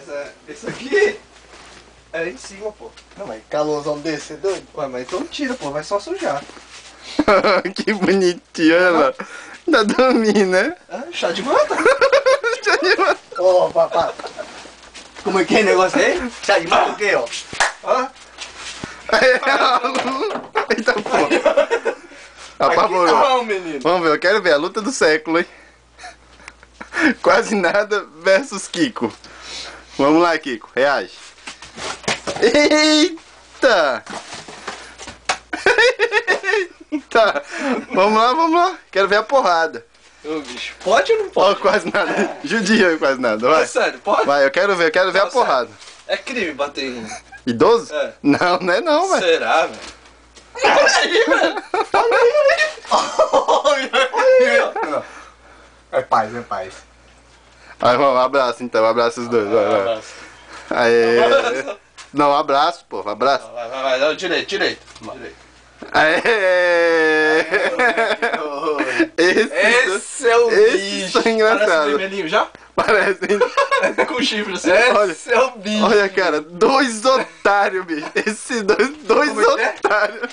mas esse aqui é em cima, pô. Não, mas calorzão desse, é doido? Ué, mas então tira, pô, vai só sujar. Que bonitinho, olha lá. Tá dormindo, né? Ah, chá de manta? Chá de manta. Ô, papai. Como é que é o negócio aí? Chá de mata o quê, ó? Hã? Eita, pô. Aqui Apavorou. não, menino. Vamos ver, eu quero ver a luta do século, hein? Quase nada versus Kiko. Vamos lá, Kiko, reage. Eita! Eita! Vamos lá. Quero ver a porrada. Ô, bicho, pode ou não Ó, pode? quase nada. Judia, quase nada. Vai. É sério, pode? Vai, eu quero ver a Não, porrada. É crime bater em... Idoso? É. Não, não é não, velho. Será, velho? É paz, é paz. Aí, vamos, abraço então, abraça os dois. Vai. Aê. Não, abraço, pô, abraço. Vai, não, direito. Aê. Esse é o Esses bicho. são engraçados. Parece vermelhinho já? Parece. Com chifre assim. Olha. Esse é o bicho. Olha, cara, dois otários, bicho. Esses dois Como é que é? otários.